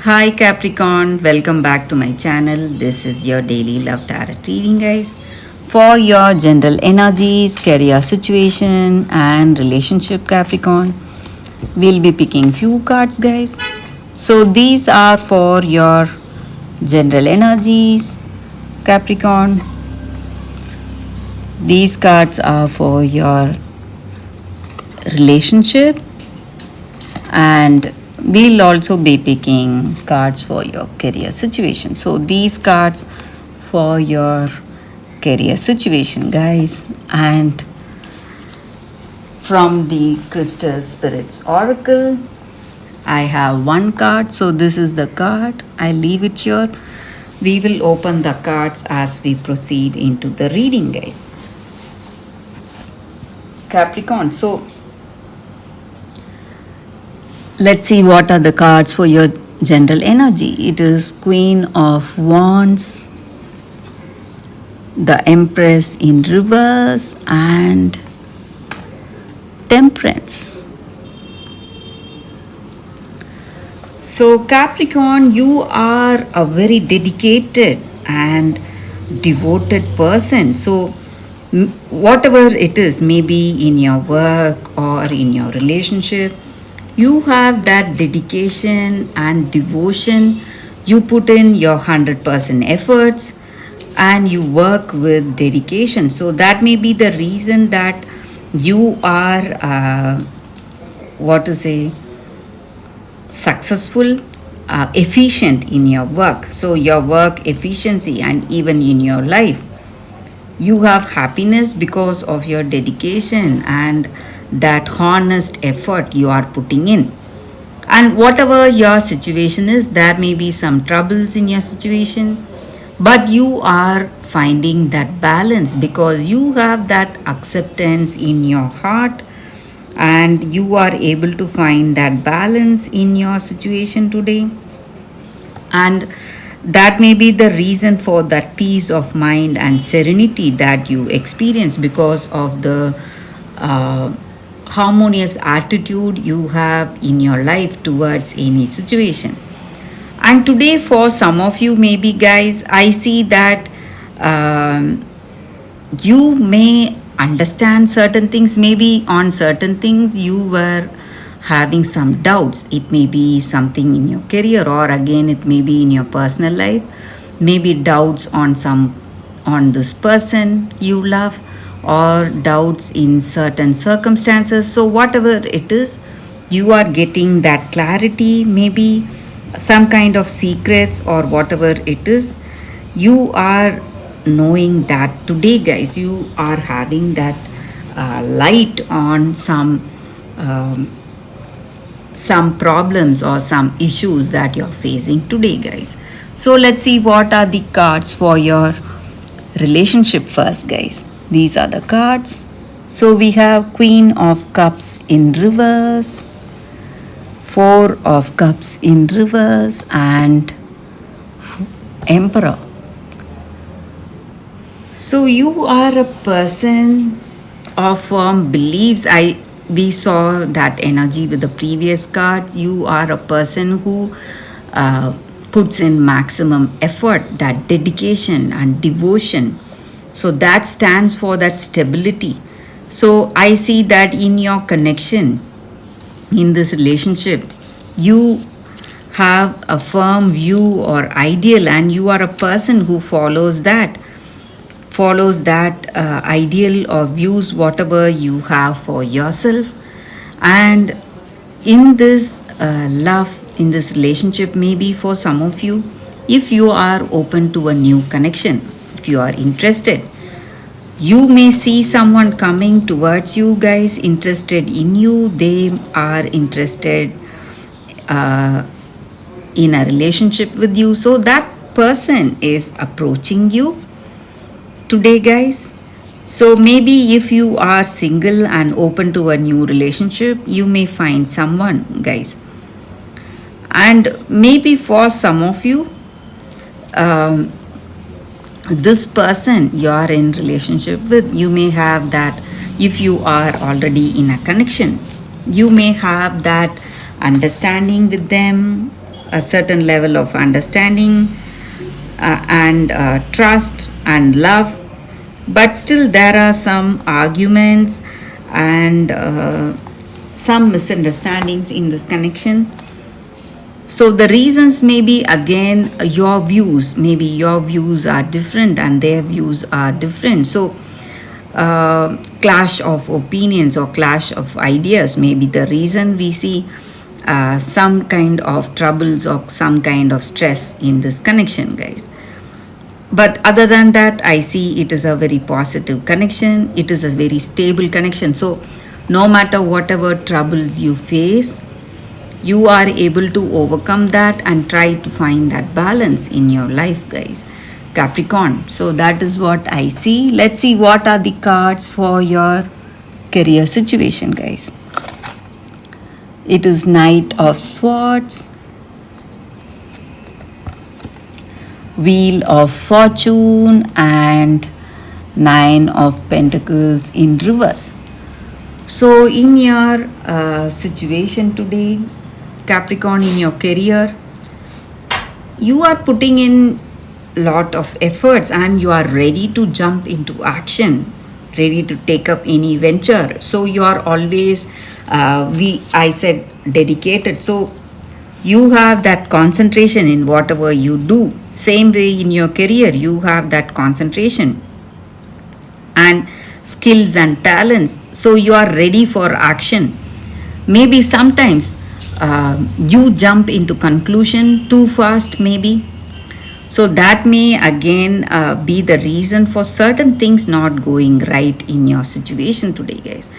Hi Capricorn, welcome back to my channel. This is your daily love tarot reading, guys. For your general energies, career situation, and relationship, Capricorn, we'll be picking few cards, guys. So these are for your general energies, Capricorn. These cards are for your relationship, and we'll also be picking cards for your career situation. So these cards for your career situation, guys. And from the Crystal Spirits Oracle, I have one card. So this is the card. I leave it here. We will open the cards as we proceed into the reading, guys. Capricorn. So let's see what are the cards for your general energy. It is Queen of Wands, the Empress in reverse, and Temperance. So Capricorn, you are a very dedicated and devoted person. So whatever it is, maybe in your work or in your relationship, you have that dedication and devotion. You put in your 100% efforts and you work with dedication. So that may be the reason that you are, what to say, successful, efficient in your work. So your work efficiency and even in your life, you have happiness because of your dedication and that honest effort you are putting in. And whatever your situation is, there may be some troubles in your situation, but you are finding that balance because you have that acceptance in your heart and you are able to find that balance in your situation today. And that may be the reason for that peace of mind and serenity that you experience because of the harmonious attitude you have in your life towards any situation. And today, for some of you, maybe guys, I see that you may understand certain things. Maybe on certain things you were having some doubts. It may be something in your career, or again, it may be in your personal life. Maybe doubts on this person you love, or doubts in certain circumstances. So whatever it is, you are getting that clarity, maybe some kind of secrets or whatever it is. You are knowing that today, guys, you are having that light on um, some problems or some issues that you're facing today, guys. So let's see what are the cards for your relationship first, guys. These are the cards. So we have Queen of Cups in reverse, Four of Cups in reverse, and Emperor. So you are a person of firm beliefs. We saw that energy with the previous cards. You are a person who puts in maximum effort, that dedication and devotion. So that stands for that stability. So I see that in your connection, in this relationship, you have a firm view or ideal, and you are a person who follows that ideal or views whatever you have for yourself. And in this love, in this relationship, maybe for some of you, if you are open to a new connection, if you are interested, you may see someone coming towards you, guys, interested in you. They are interested in a relationship with you. So that person is approaching you today, guys. So maybe if you are single and open to a new relationship, you may find someone, guys. And maybe for some of you, this person you are in relationship with, you may have that. If you are already in a connection, you may have that understanding with them, a certain level of understanding and trust and love, but still there are some arguments and some misunderstandings in this connection. So the reasons may be again your views, maybe your views are different and their views are different. So clash of opinions or clash of ideas may be the reason we see some kind of troubles or some kind of stress in this connection, guys. But other than that, I see it is a very positive connection, it is a very stable connection. So no matter whatever troubles you face, you are able to overcome that and try to find that balance in your life, guys. Capricorn. So that is what I see. Let's see what are the cards for your career situation, guys. It is Knight of Swords, Wheel of Fortune, and Nine of Pentacles in reverse. So in your situation today, Capricorn, in your career, you are putting in lot of efforts and you are ready to jump into action, ready to take up any venture. So you are always I said dedicated. So you have that concentration in whatever you do. Same way in your career, you have that concentration and skills and talents. So you are ready for action. Maybe sometimes you jump into conclusion too fast, maybe. So that may again be the reason for certain things not going right in your situation today, guys.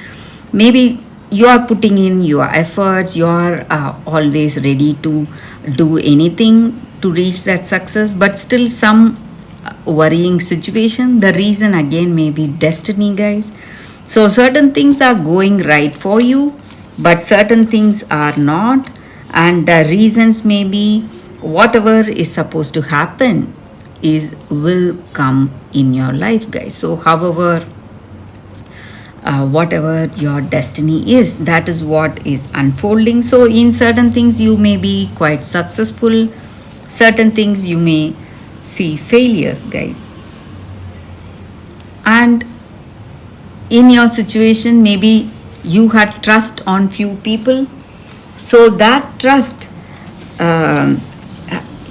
Maybe you are putting in your efforts, you are always ready to do anything to reach that success, but still some worrying situation. The reason again may be destiny, guys. So certain things are going right for you, but certain things are not, and the reasons may be whatever is supposed to happen will come in your life, guys. So however whatever your destiny is, that is what is unfolding. So in certain things you may be quite successful, certain things you may see failures, guys. And in your situation, maybe you had trust on few people, so that trust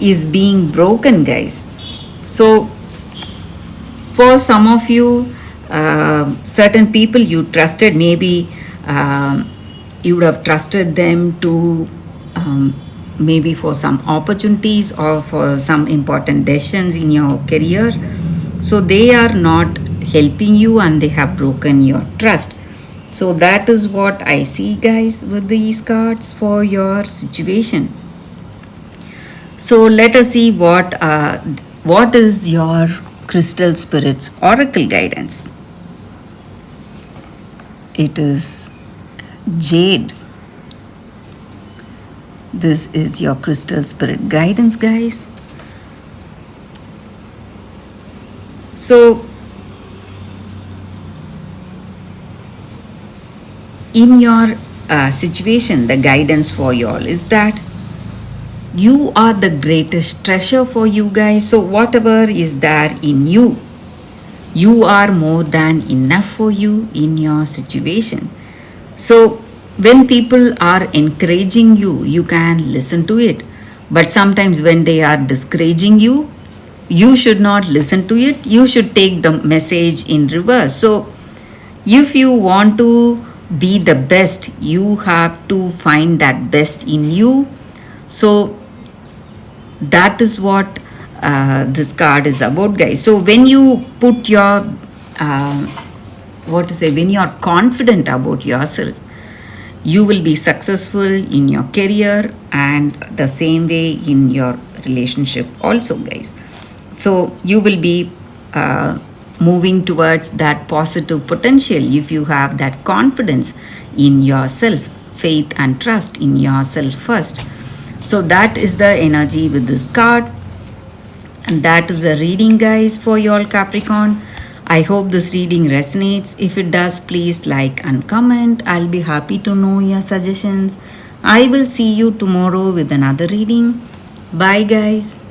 is being broken, guys. So for some of you, certain people you trusted, maybe you would have trusted them to maybe for some opportunities or for some important decisions in your career. So they are not helping you and they have broken your trust. So that is what I see, guys, with these cards for your situation. So let us see what is your crystal spirits oracle guidance. It is Jade. This is your crystal spirit guidance, guys. So in your situation, the guidance for you all is that you are the greatest treasure for you, guys. So whatever is there in you, you are more than enough for you in your situation. So when people are encouraging you, you can listen to it. But sometimes when they are discouraging you, you should not listen to it. You should take the message in reverse. So if you want to be the best, you have to find that best in you. So that is what this card is about, guys. So when you put your when you are confident about yourself, you will be successful in your career and the same way in your relationship also, guys. So you will be moving towards that positive potential if you have that confidence in yourself, faith and trust in yourself first. So that is the energy with this card, and that is the reading, guys, for your Capricorn. I hope this reading resonates. If it does, please like and comment. I'll be happy to know your suggestions. I will see you tomorrow with another reading. Bye, guys.